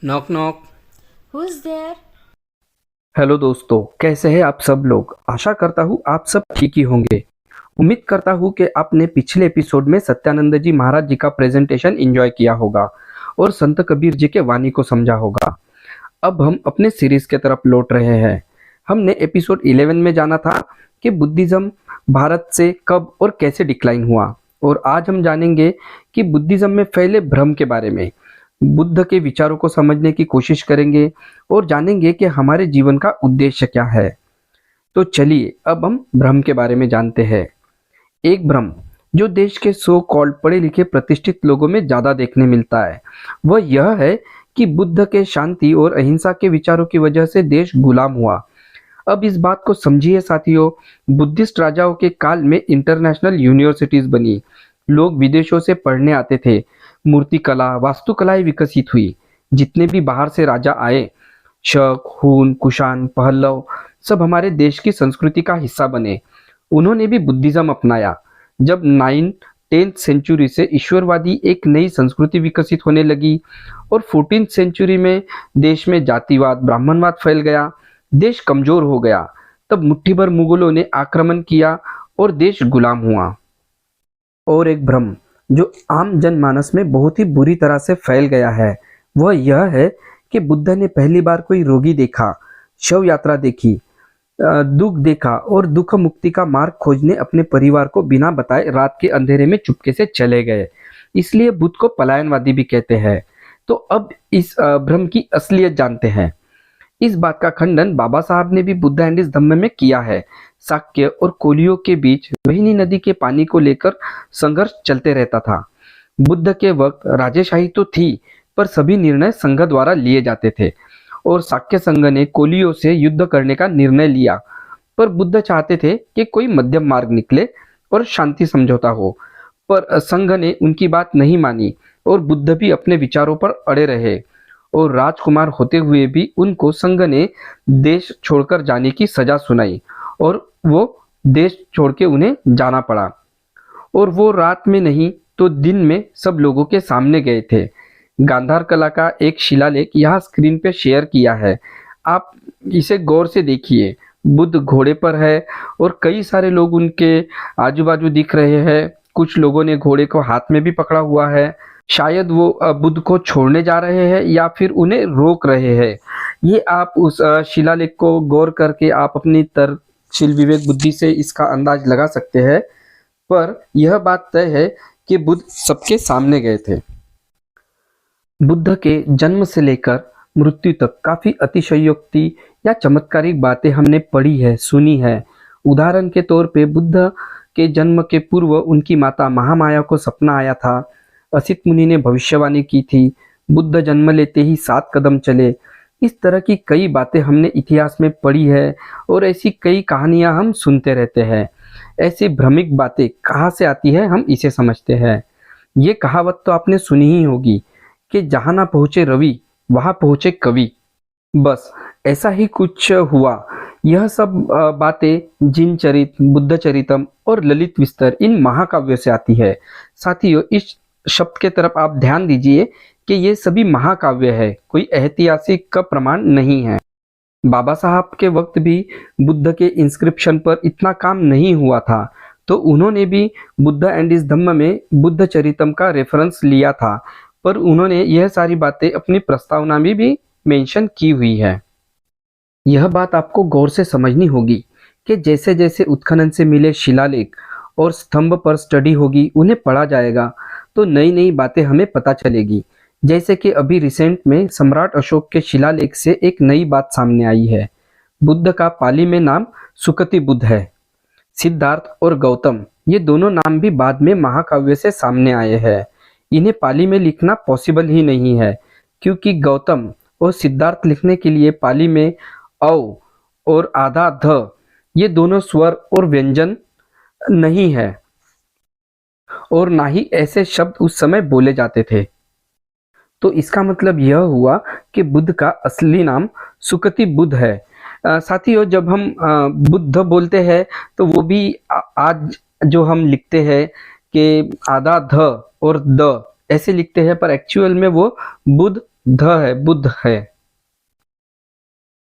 Knock knock. Who's there? Hello दोस्तों, कैसे हैं आप सब लोग। आशा करता हूँ आप सब ठीक ही होंगे। उम्मीद करता हूँ कि आपने पिछले एपिसोड में सत्यानंद जी महाराज जी का प्रेजेंटेशन एंजॉय किया होगा और संत कबीर जी के वाणी को समझा होगा। अब हम अपने सीरीज के तरफ लौट रहे हैं। हमने एपिसोड 11 में जाना था कि बुद्धिज्म भारत से कब और कैसे डिक्लाइन हुआ, और आज हम जानेंगे कि बुद्धिज्म में फैले भ्रम के बारे में। बुद्ध के विचारों को समझने की कोशिश करेंगे और जानेंगे कि हमारे जीवन का उद्देश्य क्या है। तो चलिए अब हम भ्रम के बारे में जानते हैं। एक भ्रम जो देश के सो कॉल्ड पढ़े लिखे प्रतिष्ठित लोगों में ज्यादा देखने मिलता है वह यह है कि बुद्ध के शांति और अहिंसा के विचारों की वजह से देश गुलाम हुआ। अब इस बात को समझिए साथियों, बुद्धिस्ट राजाओं के काल में इंटरनेशनल यूनिवर्सिटीज बनी, लोग विदेशों से पढ़ने आते थे, मूर्तिकला वास्तुकलाएं विकसित हुई। जितने भी बाहर से राजा आए, शक, हून, कुषाण, पहलव, सब हमारे देश की संस्कृति का हिस्सा बने। उन्होंने भी बुद्धिज्म अपनाया। जब 9th सेंचुरी से ईश्वरवादी एक नई संस्कृति विकसित होने लगी और 14th सेंचुरी में देश में जातिवाद ब्राह्मणवाद फैल गया, देश कमजोर हो गया। तब मुट्ठी भर मुगलों ने आक्रमण किया और देश गुलाम हुआ। और एक भ्रम जो आम जनमानस में बहुत ही बुरी तरह से फैल गया है वह यह है कि बुद्ध ने पहली बार कोई रोगी देखा, शव यात्रा देखी, दुख देखा और दुख मुक्ति का मार्ग खोजने अपने परिवार को बिना बताए रात के अंधेरे में चुपके से चले गए। इसलिए बुद्ध को पलायनवादी भी कहते हैं। तो अब इस भ्रम की असलियत जानते हैं। इस बात का खंडन बाबा साहब ने भी बुद्ध एंड इस धम्म में किया है। शाक्य और कोलियों के बीच रोहिणी नदी के पानी को लेकर संघर्ष चलते रहता था। बुद्ध के वक्त राजेशाही तो थी, पर सभी निर्णय संघ द्वारा लिए जाते थे और शाक्य संघ ने कोलियों से युद्ध करने का निर्णय लिया। पर बुद्ध चाहते थे कि कोई मध्यम मार्ग निकले और शांति समझौता हो, पर संघ ने उनकी बात नहीं मानी और बुद्ध भी अपने विचारों पर अड़े रहे। और राजकुमार होते हुए भी उनको संघ ने देश छोड़कर जाने की सजा सुनाई और वो देश छोड़ के उन्हें जाना पड़ा। और वो रात में नहीं तो दिन में सब लोगों के सामने गए थे। गांधार कला का एक शिलालेख यहाँ स्क्रीन पे शेयर किया है, आप इसे गौर से देखिए। बुद्ध घोड़े पर है और कई सारे लोग उनके आजू बाजू दिख रहे हैं। कुछ लोगों ने घोड़े को हाथ में भी पकड़ा हुआ है। शायद वो बुद्ध को छोड़ने जा रहे हैं या फिर उन्हें रोक रहे हैं। ये आप उस शिलालेख को गौर करके आप अपनी तर्कशील विवेक बुद्धि से इसका अंदाज लगा सकते हैं। पर यह बात तय है कि बुद्ध सबके सामने गए थे। बुद्ध के जन्म से लेकर मृत्यु तक काफी अतिशयोक्ति या चमत्कारिक बातें हमने पढ़ी है, सुनी है। उदाहरण के तौर पे बुद्ध के जन्म के पूर्व उनकी माता महामाया को सपना आया था। असित मुनि ने भविष्यवाणी की थी। बुद्ध जन्म लेते ही 7 कदम चले। इस तरह की कई बातें हमने इतिहास में पढ़ी है और ऐसी कई कहानियां हम सुनते रहते हैं। ऐसी भ्रमिक बातें कहाँ से आती है हम इसे समझते हैं। ये कहावत तो आपने सुनी ही होगी कि जहाँ ना पहुँचे रवि वहाँ पहुँचे कवि। बस ऐसा ही कुछ हुआ। यह सब बातें जिन चरित, बुद्ध चरितम और ललित विस्तर इन महाकाव्यों से आती है। साथियों, इस शब्द के तरफ आप ध्यान दीजिए कि ये सभी महाकाव्य है, कोई ऐतिहासिक का प्रमाण नहीं है। बाबा साहब के वक्त भी बुद्ध के इंस्क्रिप्शन पर इतना काम नहीं हुआ था, तो उन्होंने भी बुद्ध एंड इस धम्म में बुद्ध चरितम का रेफरेंस लिया था, पर उन्होंने यह सारी बातें अपनी प्रस्तावना में भी मेंशन की हुई है। यह बात आपको गौर से समझनी होगी कि जैसे जैसे उत्खनन से मिले शिलालेख और स्तंभ पर स्टडी होगी, उन्हें पढ़ा जाएगा तो नई नई बातें हमें पता चलेगी। जैसे कि अभी रिसेंट में सम्राट अशोक के शिलालेख से एक नई बात सामने आई है। बुद्ध का पाली में नाम सुकति बुद्ध है। सिद्धार्थ और गौतम ये दोनों नाम भी बाद में महाकाव्य से सामने आए हैं। इन्हें पाली में लिखना पॉसिबल ही नहीं है, क्योंकि गौतम और सिद्धार्थ लिखने के लिए पाली में औ और आधा ध ये दोनों स्वर और व्यंजन नहीं है, और ना ही ऐसे शब्द उस समय बोले जाते थे। तो इसका मतलब यह हुआ कि बुद्ध का असली नाम सुकति बुद्ध है। साथियों, जब हम बुद्ध बोलते हैं तो वो भी आज जो हम लिखते हैं कि आधा ध और द ऐसे लिखते हैं, पर एक्चुअल में वो बुद्ध ध है, बुद्ध है।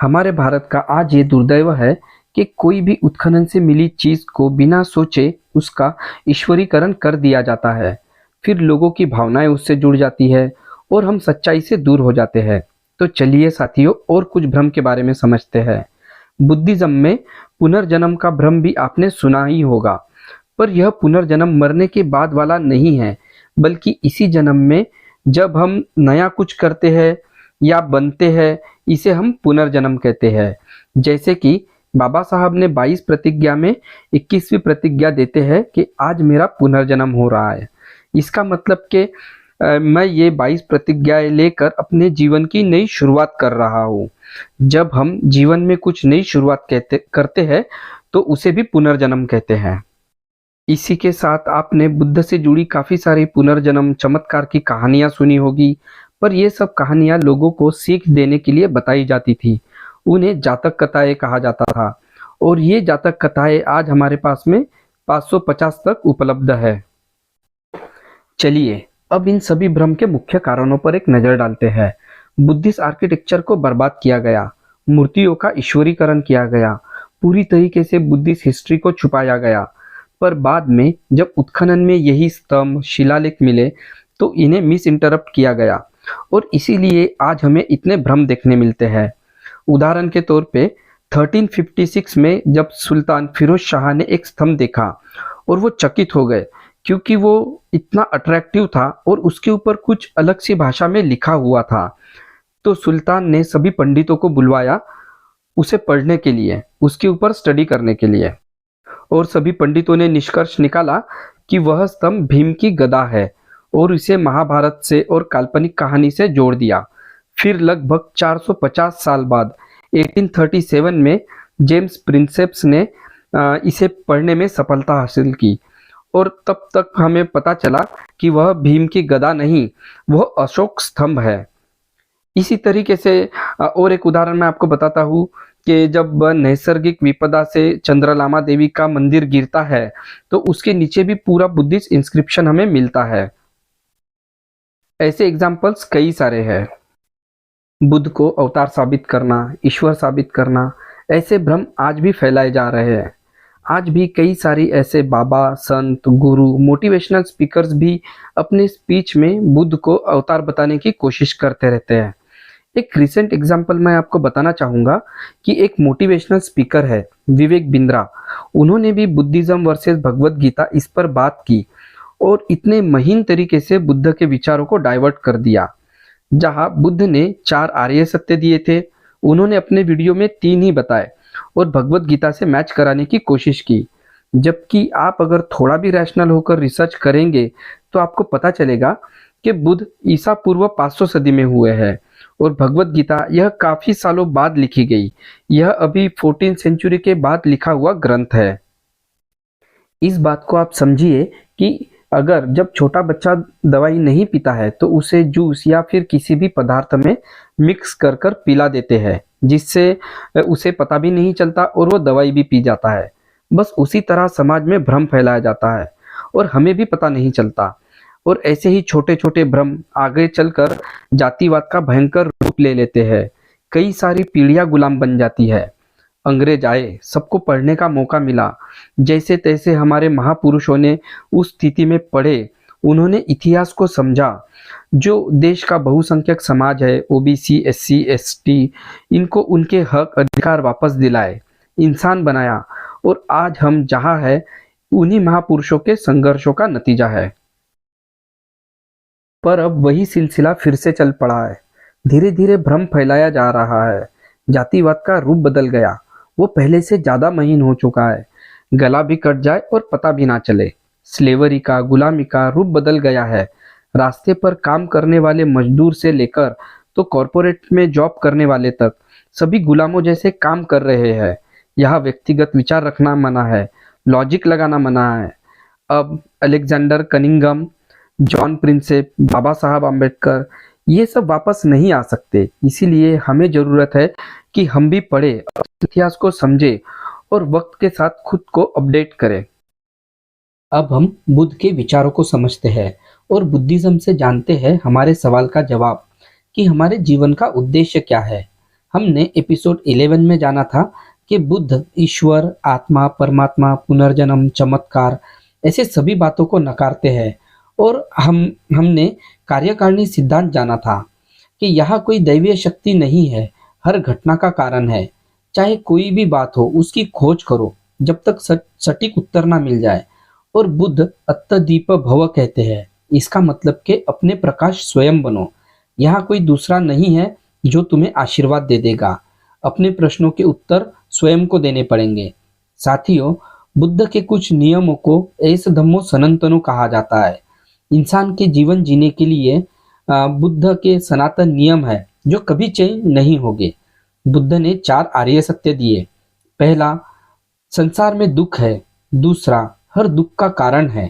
हमारे भारत का आज ये दुर्दैव है कि कोई भी उत्खनन से मिली चीज को बिना सोचे उसका ईश्वरीकरण कर दिया जाता है। फिर लोगों की भावनाएं उससे जुड़ जाती है और हम सच्चाई से दूर हो जाते हैं। तो चलिए साथियों, और कुछ भ्रम के बारे में समझते हैं। बुद्धिज्म में पुनर्जन्म का भ्रम भी आपने सुना ही होगा, पर यह पुनर्जन्म मरने के बाद वाला नहीं है, बल्कि इसी जन्म में जब हम नया कुछ करते हैं या बनते हैं, इसे हम पुनर्जन्म कहते हैं। जैसे कि बाबा साहब ने 22 प्रतिज्ञा में 21वीं प्रतिज्ञा देते हैं कि आज मेरा पुनर्जन्म हो रहा है। इसका मतलब कि मैं ये 22 प्रतिज्ञाएं लेकर अपने जीवन की नई शुरुआत कर रहा हूँ। जब हम जीवन में कुछ नई शुरुआत करते हैं तो उसे भी पुनर्जन्म कहते हैं। इसी के साथ आपने बुद्ध से जुड़ी काफी सारी पुनर्जन्म चमत्कार की कहानियां सुनी होगी, पर ये सब कहानियां लोगों को सीख देने के लिए बताई जाती थी। उन्हें जातक कथाएं कहा जाता था और ये जातक कथाएं आज हमारे पास में 550 तक उपलब्ध है। चलिए अब इन सभी भ्रम के मुख्य कारणों पर एक नजर डालते हैं। बुद्धिस्ट आर्किटेक्चर को बर्बाद किया गया, मूर्तियों का ईश्वरीकरण किया गया, पूरी तरीके से बुद्धिस्ट हिस्ट्री को छुपाया गया। पर बाद में जब उत्खनन में यही स्तंभ शिलालेख मिले तो इन्हें मिस इंटरप्ट किया गया और इसीलिए आज हमें इतने भ्रम देखने मिलते हैं। उदाहरण के तौर पे 1356 में जब सुल्तान फिरोज शाह ने एक स्तंभ देखा और वो चकित हो गए, क्योंकि वो इतना अट्रैक्टिव था और उसके ऊपर कुछ अलग सी भाषा में लिखा हुआ था। तो सुल्तान ने सभी पंडितों को बुलवाया उसे पढ़ने के लिए, उसके ऊपर स्टडी करने के लिए, और सभी पंडितों ने निष्कर्ष निकाला कि वह स्तंभ भीम की गदा है और इसे महाभारत से और काल्पनिक कहानी से जोड़ दिया। फिर लगभग 450 साल बाद 1837 में जेम्स प्रिंसेप्स ने इसे पढ़ने में सफलता हासिल की और तब तक हमें पता चला कि वह भीम की गदा नहीं, वह अशोक स्तंभ है। इसी तरीके से और एक उदाहरण मैं आपको बताता हूँ कि जब नैसर्गिक विपदा से चंद्रलामा देवी का मंदिर गिरता है तो उसके नीचे भी पूरा बुद्धिस्ट इंस्क्रिप्शन हमें मिलता है। ऐसे एग्जाम्पल्स कई सारे हैं। बुद्ध को अवतार साबित करना, ईश्वर साबित करना, ऐसे भ्रम आज भी फैलाए जा रहे हैं। आज भी कई सारी ऐसे बाबा, संत, गुरु, मोटिवेशनल स्पीकर्स भी अपने स्पीच में बुद्ध को अवतार बताने की कोशिश करते रहते हैं। एक रिसेंट एग्जाम्पल मैं आपको बताना चाहूँगा कि एक मोटिवेशनल स्पीकर है विवेक बिंद्रा। उन्होंने भी बुद्धिज्म वर्सेस भगवत गीता इस पर बात की और इतने महीन तरीके से बुद्ध के विचारों को डाइवर्ट कर दिया। जहां बुद्ध ने 4 आर्य सत्य दिए थे, उन्होंने अपने वीडियो में 3 ही बताए और भगवत गीता से मैच कराने की कोशिश की। जबकि आप अगर थोड़ा भी रैशनल होकर रिसर्च करेंगे तो आपको पता चलेगा कि बुद्ध ईसा पूर्व 500 सदी में हुए हैं और भगवत गीता यह काफी सालों बाद लिखी गई। यह अभी 14th सेंचुरी के बाद लिखा हुआ ग्रंथ है। इस बात को आप समझिए कि अगर जब छोटा बच्चा दवाई नहीं पीता है तो उसे जूस या फिर किसी भी पदार्थ में मिक्स कर कर पिला देते हैं, जिससे उसे पता भी नहीं चलता और वो दवाई भी पी जाता है। बस उसी तरह समाज में भ्रम फैलाया जाता है और हमें भी पता नहीं चलता। और ऐसे ही छोटे छोटे भ्रम आगे चलकर जातिवाद का भयंकर रूप ले लेते हैं। कई सारी पीढ़ियां गुलाम बन जाती है। अंग्रेज आए, सबको पढ़ने का मौका मिला, जैसे तैसे हमारे महापुरुषों ने उस स्थिति में पढ़े, उन्होंने इतिहास को समझा। जो देश का बहुसंख्यक समाज है, ओबीसी, एससी, एसटी, इनको उनके हक अधिकार वापस दिलाए, इंसान बनाया और आज हम जहाँ है उन्हीं महापुरुषों के संघर्षों का नतीजा है। पर अब वही सिलसिला फिर से चल पड़ा है। धीरे धीरे भ्रम फैलाया जा रहा है। जातिवाद का रूप बदल गया, वो पहले से ज्यादा महीन हो चुका है। गला भी कट जाए और पता भी ना चले। स्लेवरी का, गुलामी का रूप बदल गया है। रास्ते पर काम करने वाले मजदूर से लेकर तो कॉरपोरेट में जॉब करने वाले तक सभी गुलामों जैसे काम कर रहे हैं। यहाँ व्यक्तिगत विचार रखना मना है, लॉजिक लगाना मना है। अब अलेक्जेंडर कनिंघम, जॉन प्रिंसेप, बाबा साहब आम्बेडकर, ये सब वापस नहीं आ सकते। इसीलिए हमें जरूरत है कि हम भी पढ़े, इतिहास को समझे और वक्त के साथ खुद को अपडेट करें। अब हम बुद्ध के विचारों को समझते हैं और बुद्धिज्म से जानते हैं हमारे सवाल का जवाब। कि हमारे जीवन का उद्देश्य क्या है। हमने एपिसोड 11 में जाना था कि बुद्ध ईश्वर, आत्मा, परमात्मा, पुनर्जन्म, चमत्कार ऐसे सभी बातों को नकारते हैं। और हमने कार्यकारिणी सिद्धांत जाना था कि यह कोई दैवीय शक्ति नहीं है, हर घटना का कारण है। चाहे कोई भी बात हो उसकी खोज करो जब तक सटीक उत्तर ना मिल जाए। और बुद्ध अत्तदीप भव कहते हैं, इसका मतलब कि अपने प्रकाश स्वयं बनो। यहाँ कोई दूसरा नहीं है जो तुम्हें आशीर्वाद दे देगा। अपने प्रश्नों के उत्तर स्वयं को देने पड़ेंगे। साथियों, बुद्ध के कुछ नियमों को एस धम्मो सनातनो कहा जाता है। इंसान के जीवन जीने के लिए बुद्ध के सनातन नियम है जो कभी चेंज नहीं होंगे। बुद्ध ने 4 आर्य सत्य दिए। पहला, संसार में दुख है। दूसरा, हर दुख का कारण है।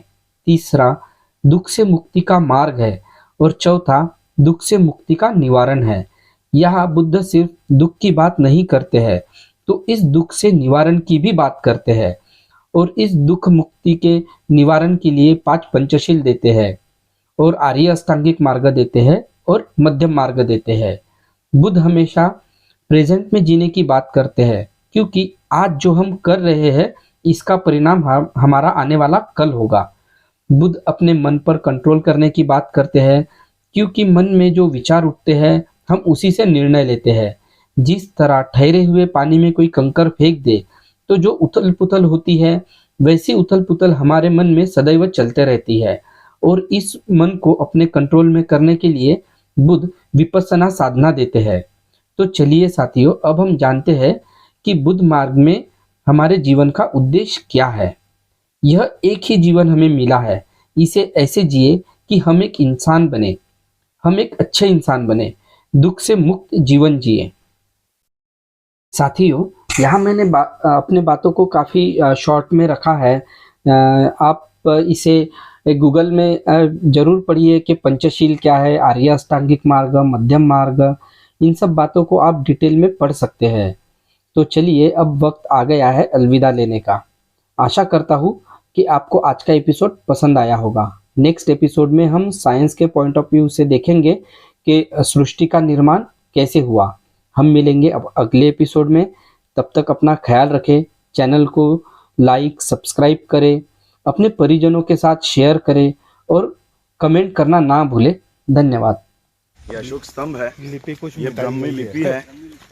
तीसरा, दुख से मुक्ति का मार्ग है। और चौथा, दुख से मुक्ति का निवारण है। यहाँ बुद्ध सिर्फ दुख की बात नहीं करते हैं, तो इस दुख से निवारण की भी बात करते हैं। और इस दुख मुक्ति के निवारण के लिए 5 पंचशील देते हैं और आर्य अष्टांगिक मार्ग देते हैं और मध्यम मार्ग देते हैं। बुद्ध हमेशा प्रेजेंट में जीने की बात करते हैं, क्योंकि आज जो हम कर रहे हैं इसका परिणाम हमारा आने वाला कल होगा। बुद्ध अपने मन पर कंट्रोल करने की बात करते हैं, क्योंकि मन में जो विचार उठते हैं हम उसी से निर्णय लेते हैं। जिस तरह ठहरे हुए पानी में कोई कंकर फेंक दे तो जो उथल पुथल होती है, वैसी उथल पुथल हमारे मन में सदैव चलते रहती है। और इस मन को अपने कंट्रोल में करने के लिए बुद्ध विपस्सना साधना देते हैं। तो चलिए साथियों, अब हम जानते हैं कि बुद्ध मार्ग में हमारे जीवन का उद्देश्य क्या है। यह एक ही जीवन हमें मिला है, इसे ऐसे जिए कि हम एक इंसान बने, हम एक अच्छे इंसान बने, दुख से मुक्त जीवन जिए। साथियों, यहाँ मैंने अपने बातों को काफ़ी शॉर्ट में रखा है। आप इसे गूगल में जरूर पढ़िए कि पंचशील क्या है, आर्य अष्टांगिक मार्ग, मध्यम मार्ग, इन सब बातों को आप डिटेल में पढ़ सकते हैं। तो चलिए, अब वक्त आ गया है अलविदा लेने का। आशा करता हूँ कि आपको आज का एपिसोड पसंद आया होगा। नेक्स्ट एपिसोड में हम साइंस के पॉइंट ऑफ व्यू से देखेंगे कि सृष्टि का निर्माण कैसे हुआ। हम मिलेंगे अब अगले एपिसोड में। तब तक अपना ख्याल रखें, चैनल को लाइक सब्सक्राइब करें, अपने परिजनों के साथ शेयर करें और कमेंट करना ना भूलें। धन्यवाद। ये अशोक स्तंभ है, लिपि कुछ ये ब्राह्मी लिपि है।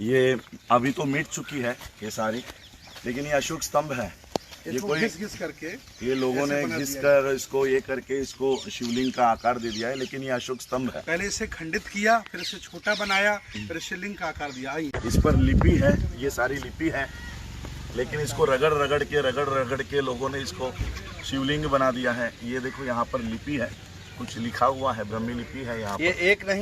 ये अभी तो मिट चुकी है ये सारी, लेकिन ये अशोक स्तंभ है। ये कोई घिस करके ये लोगों ने घिस कर इसको ये करके इसको शिवलिंग का आकार दे दिया है, लेकिन ये अशोक स्तंभ है। पहले इसे खंडित किया, फिर इसे छोटा बनाया, फिर शिवलिंग का आकार दिया। इस पर लिपि है, ये सारी लिपि है, लेकिन इसको रगड़ रगड़ के लोगों ने इसको शिवलिंग बना दिया है। ये देखो यहाँ पर लिपि है, कुछ लिखा हुआ है, ब्राह्मी लिपि है यहाँ पर। ये एक नहीं